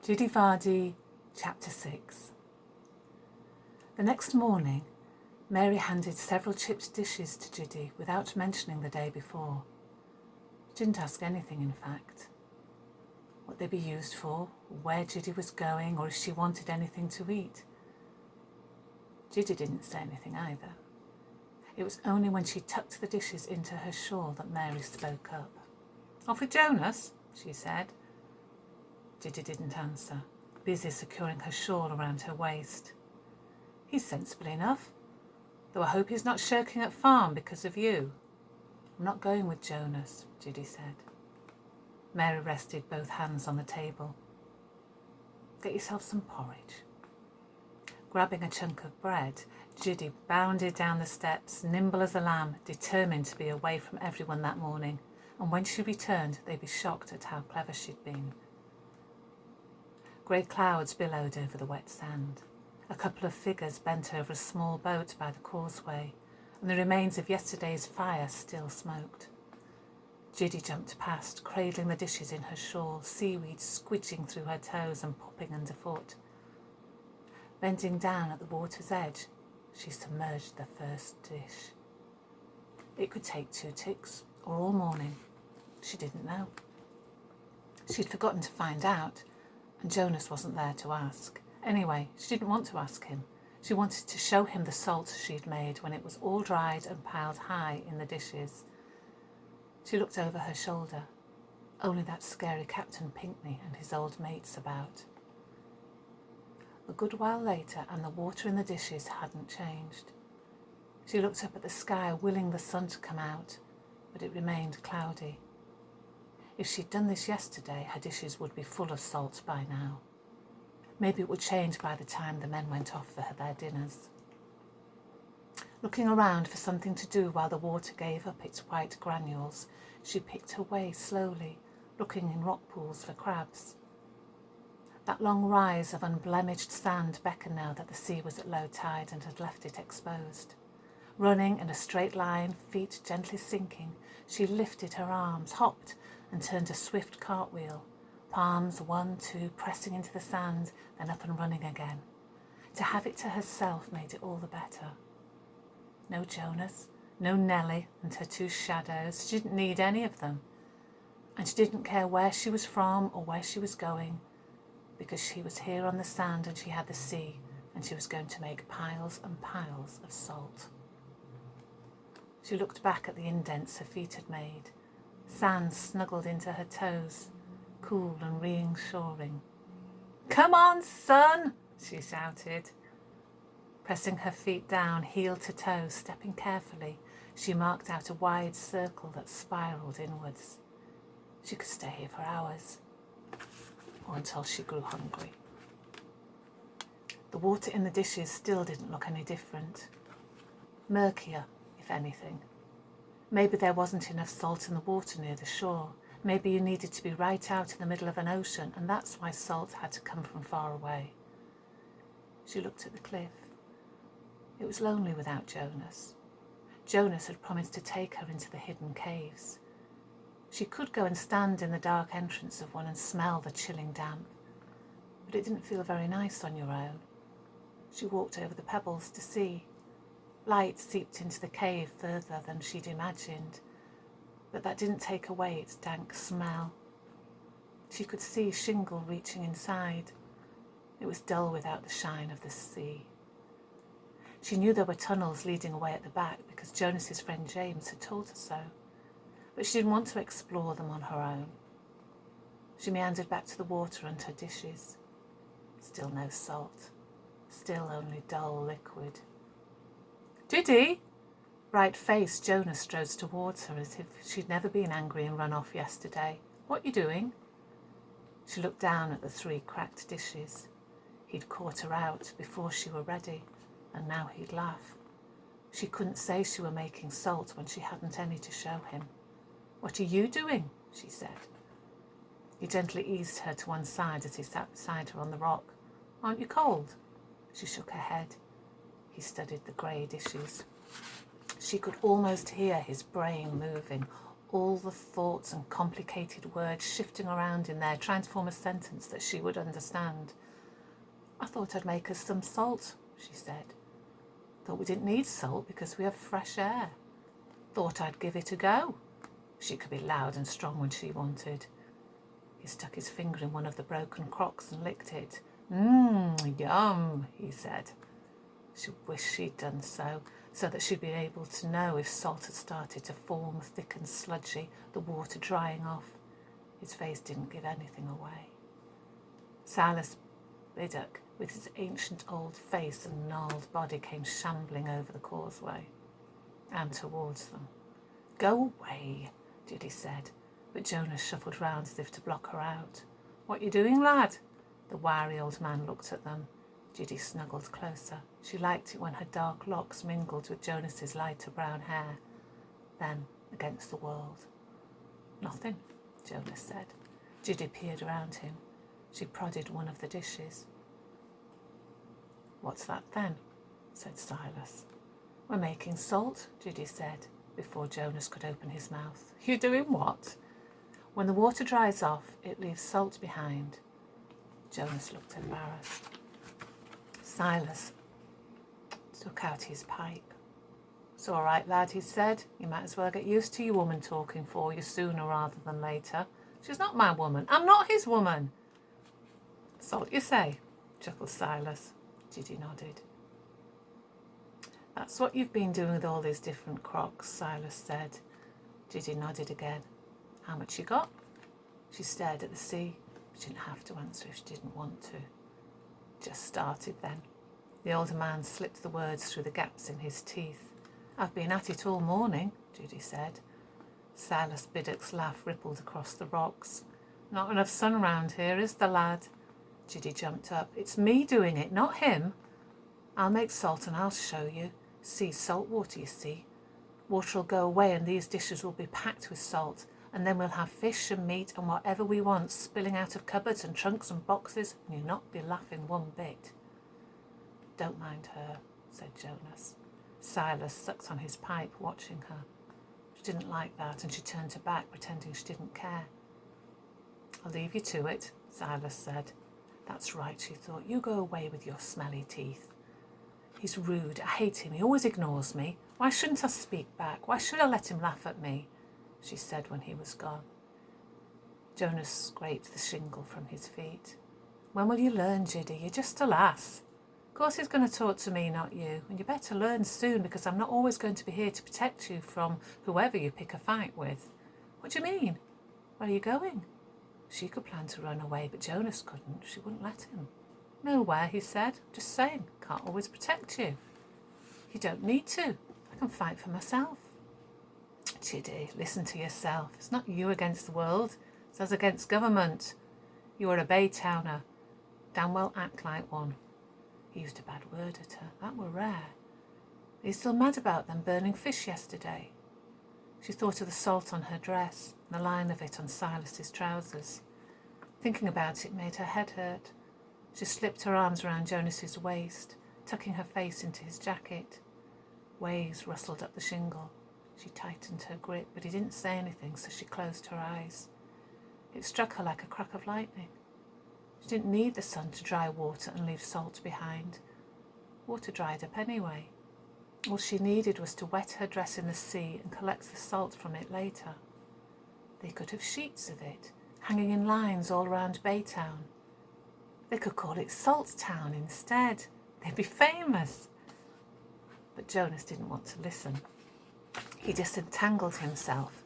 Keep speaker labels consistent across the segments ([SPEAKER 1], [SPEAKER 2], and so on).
[SPEAKER 1] Jiddy Vardy, Chapter 6. The next morning, Mary handed several chipped dishes to Jiddy without mentioning the day before. She didn't ask anything, in fact. What they'd be used for, where Jiddy was going, or if she wanted anything to eat. Jiddy didn't say anything either. It was only when she tucked the dishes into her shawl that Mary spoke up. "Off with Jonas?" she said. Jiddy didn't answer, busy securing her shawl around her waist. "He's sensible enough, though I hope he's not shirking at farm because of you." "I'm not going with Jonas," Jiddy said. Mary rested both hands on the table. "Get yourself some porridge." Grabbing a chunk of bread, Jiddy bounded down the steps, nimble as a lamb, determined to be away from everyone that morning, and when she returned they'd be shocked at how clever she'd been. Grey clouds billowed over the wet sand. A couple of figures bent over a small boat by the causeway, and the remains of yesterday's fire still smoked. Jiddy jumped past, cradling the dishes in her shawl, seaweed squidging through her toes and popping underfoot. Bending down at the water's edge, she submerged the first dish. It could take 2 ticks, or all morning. She didn't know. She'd forgotten to find out, and Jonas wasn't there to ask. Anyway, she didn't want to ask him. She wanted to show him the salt she'd made when it was all dried and piled high in the dishes. She looked over her shoulder. Only that scary Captain Pinkney and his old mates about. A good while later, and the water in the dishes hadn't changed. She looked up at the sky, willing the sun to come out, but it remained cloudy. If she'd done this yesterday, her dishes would be full of salt by now. Maybe it would change by the time the men went off for their dinners. Looking around for something to do while the water gave up its white granules, she picked her way slowly, looking in rock pools for crabs. That long rise of unblemished sand beckoned now that the sea was at low tide and had left it exposed. Running in a straight line, feet gently sinking, she lifted her arms, hopped, and turned a swift cartwheel, palms 1, 2, pressing into the sand, then up and running again. To have it to herself made it all the better. No Jonas, no Nellie and her 2 shadows. She didn't need any of them. And she didn't care where she was from or where she was going, because she was here on the sand and she had the sea, and she was going to make piles and piles of salt. She looked back at the indents her feet had made. Sand snuggled into her toes, cool and reassuring. "Come on, son," she shouted. Pressing her feet down, heel to toe, stepping carefully, she marked out a wide circle that spiraled inwards. She could stay here for hours, or until she grew hungry. The water in the dishes still didn't look any different. Murkier, if anything. Maybe there wasn't enough salt in the water near the shore. Maybe you needed to be right out in the middle of an ocean, and that's why salt had to come from far away. She looked at the cliff. It was lonely without Jonas. Jonas had promised to take her into the hidden caves. She could go and stand in the dark entrance of one and smell the chilling damp, but it didn't feel very nice on your own. She walked over the pebbles to see. Light seeped into the cave further than she'd imagined, but that didn't take away its dank smell. She could see shingle reaching inside. It was dull without the shine of the sea. She knew there were tunnels leading away at the back because Jonas's friend James had told her so, but she didn't want to explore them on her own. She meandered back to the water and her dishes. Still no salt. Still only dull liquid. "Jiddy!" Bright-faced Jonas strode towards her as if she'd never been angry and run off yesterday. "What you doing?" She looked down at the 3 cracked dishes. He'd caught her out before she were ready, and now he'd laugh. She couldn't say she were making salt when she hadn't any to show him. "What are you doing?" she said. He gently eased her to one side as he sat beside her on the rock. "Aren't you cold?" She shook her head. He studied the grey dishes. She could almost hear his brain moving, all the thoughts and complicated words shifting around in there, trying to form a sentence that she would understand. "I thought I'd make us some salt," she said. "Thought we didn't need salt because we have fresh air. Thought I'd give it a go." She could be loud and strong when she wanted. He stuck his finger in one of the broken crocks and licked it. Yum," he said. She wished she'd done so that she'd be able to know if salt had started to form thick and sludgy, the water drying off. His face didn't give anything away. Silas Biddock, with his ancient old face and gnarled body, came shambling over the causeway and towards them. "Go away," Jiddy said, but Jonas shuffled round as if to block her out. "What you doing, lad?" The wiry old man looked at them. Jiddy snuggled closer. She liked it when her dark locks mingled with Jonas's lighter brown hair. Then, against the world. "Nothing," Jonas said. Jiddy peered around him. She prodded one of the dishes. "What's that then?" said Silas. "We're making salt," Jiddy said, before Jonas could open his mouth. "You doing what?" "When the water dries off, it leaves salt behind." Jonas looked embarrassed. Silas took out his pipe. "It's all right, lad," he said. "You might as well get used to your woman talking for you sooner rather than later. She's not my woman. I'm not his woman." "Salt, you say?" chuckled Silas. Jiddy nodded. "That's what you've been doing with all these different crocks," Silas said. Jiddy nodded again. "How much you got?" She stared at the sea. She didn't have to answer if she didn't want to. "Just started then." The older man slipped the words through the gaps in his teeth. "I've been at it all morning," Jiddy said. Silas Biddock's laugh rippled across the rocks. "Not enough sun around here, is there, lad?" Jiddy jumped up. "It's me doing it, not him. I'll make salt and I'll show you. Sea's salt water, you see. Water'll go away and these dishes will be packed with salt, and then we'll have fish and meat and whatever we want spilling out of cupboards and trunks and boxes, and you'll not be laughing one bit." "Don't mind her," said Jonas. Silas sucked on his pipe, watching her. She didn't like that, and she turned her back, pretending she didn't care. "I'll leave you to it," Silas said. "That's right," she thought. "You go away with your smelly teeth. He's rude. I hate him. He always ignores me. Why shouldn't I speak back? Why should I let him laugh at me?" she said when he was gone. Jonas scraped the shingle from his feet. "When will you learn, Jiddy? You're just a lass. Of course he's going to talk to me, not you. And you better learn soon, because I'm not always going to be here to protect you from whoever you pick a fight with." "What do you mean? Where are you going?" She could plan to run away, but Jonas couldn't. She wouldn't let him. "Nowhere," he said. "Just saying, can't always protect you." "You don't need to. I can fight for myself." "Jiddy, listen to yourself. It's not you against the world. It's us against government. You are a Baytowner. Damn well act like one." He used a bad word at her. That were rare. "Are you still mad about them burning fish yesterday?" She thought of the salt on her dress and the line of it on Silas's trousers. Thinking about it made her head hurt. She slipped her arms around Jonas's waist, tucking her face into his jacket. Waves rustled up the shingle. She tightened her grip, but he didn't say anything, so she closed her eyes. It struck her like a crack of lightning. She didn't need the sun to dry water and leave salt behind. Water dried up anyway. All she needed was to wet her dress in the sea and collect the salt from it later. They could have sheets of it, hanging in lines all around Baytown. They could call it Salt Town instead. They'd be famous. But Jonas didn't want to listen. He disentangled himself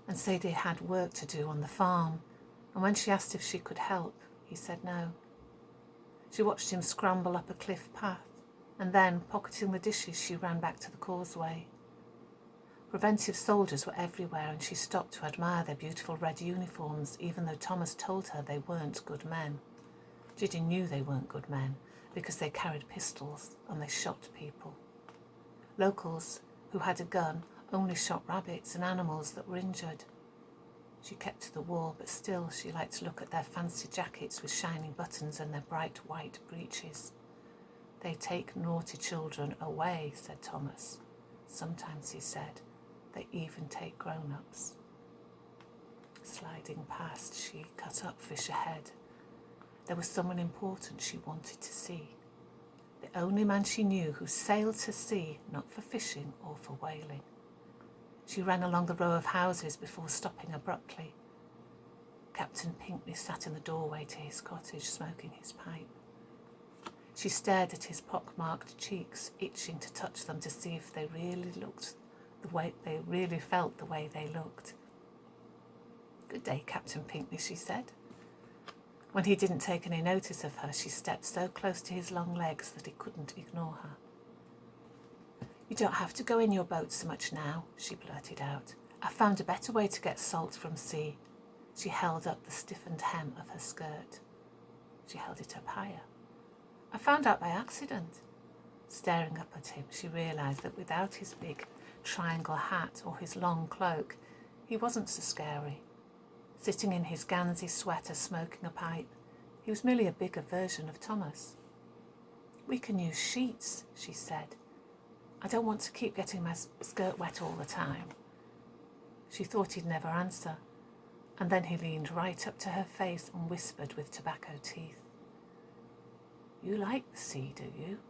[SPEAKER 1] and said he had work to do on the farm, and when she asked if she could help, he said no. She watched him scramble up a cliff path, and then, pocketing the dishes, she ran back to the causeway. Preventive soldiers were everywhere, and she stopped to admire their beautiful red uniforms, even though Thomas told her they weren't good men. Jiddy knew they weren't good men because they carried pistols and they shot people. Locals who had a gun only shot rabbits and animals that were injured. She kept to the wall, but still she liked to look at their fancy jackets with shining buttons and their bright white breeches. "They take naughty children away," said Thomas. "Sometimes," he said, "they even take grown-ups." Sliding past, she cut up fish ahead. There was someone important she wanted to see. The only man she knew who sailed to sea, not for fishing or for whaling. She ran along the row of houses before stopping abruptly. Captain Pinkney sat in the doorway to his cottage, smoking his pipe. She stared at his pock-marked cheeks, itching to touch them to see if they really felt the way they looked. "Good day, Captain Pinkney," she said. When he didn't take any notice of her, she stepped so close to his long legs that he couldn't ignore her. "You don't have to go in your boat so much now," she blurted out. "I found a better way to get salt from sea." She held up the stiffened hem of her skirt. She held it up higher. "I found out by accident." Staring up at him, she realised that without his big triangle hat or his long cloak, he wasn't so scary. Sitting in his Gansey sweater smoking a pipe, he was merely a bigger version of Thomas. "We can use sheets," she said. "I don't want to keep getting my skirt wet all the time." She thought he'd never answer, and then he leaned right up to her face and whispered with tobacco teeth, "You like the sea, do you?"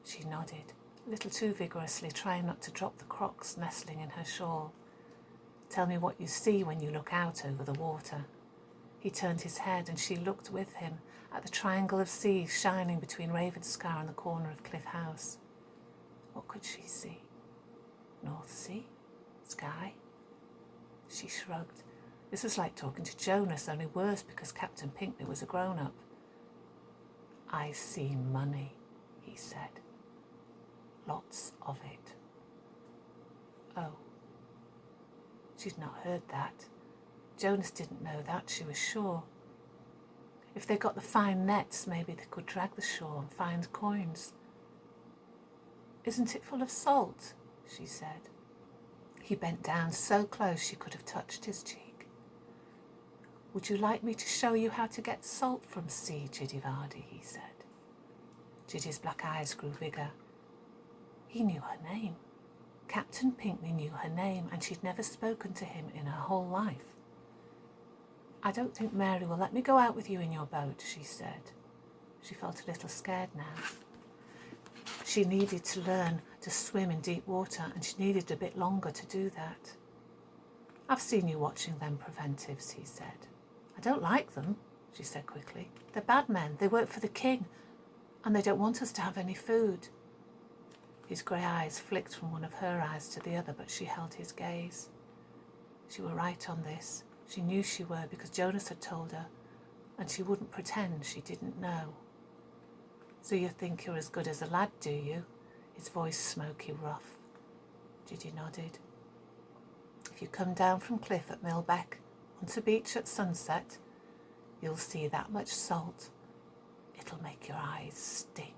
[SPEAKER 1] She nodded, a little too vigorously, trying not to drop the Crocs nestling in her shawl. "Tell me what you see when you look out over the water." He turned his head and she looked with him at the triangle of sea shining between Ravenscar and the corner of Cliff House. What could she see? North Sea? Sky? She shrugged. This was like talking to Jonas, only worse because Captain Pinkney was a grown-up. "I see money," he said. "Lots of it." Oh. She'd not heard that. Jonas didn't know that, she was sure. If they got the fine nets, maybe they could drag the shore and find coins. "Isn't it full of salt?" she said. He bent down so close she could have touched his cheek. "Would you like me to show you how to get salt from sea, Jiddy Vardy?" he said. Jiddy's black eyes grew bigger. He knew her name. Captain Pinkney knew her name, and she'd never spoken to him in her whole life. "I don't think Mary will let me go out with you in your boat," she said. She felt a little scared now. She needed to learn to swim in deep water, and she needed a bit longer to do that. "I've seen you watching them preventives," he said. "I don't like them," she said quickly. "They're bad men. They work for the king, and they don't want us to have any food." His grey eyes flicked from one of her eyes to the other, but she held his gaze. She were right on this. She knew she were because Jonas had told her, and she wouldn't pretend she didn't know. "So you think you're as good as a lad, do you?" His voice smoky rough. Jiddy nodded. "If you come down from cliff at Millbeck onto beach at sunset, you'll see that much salt. It'll make your eyes sting."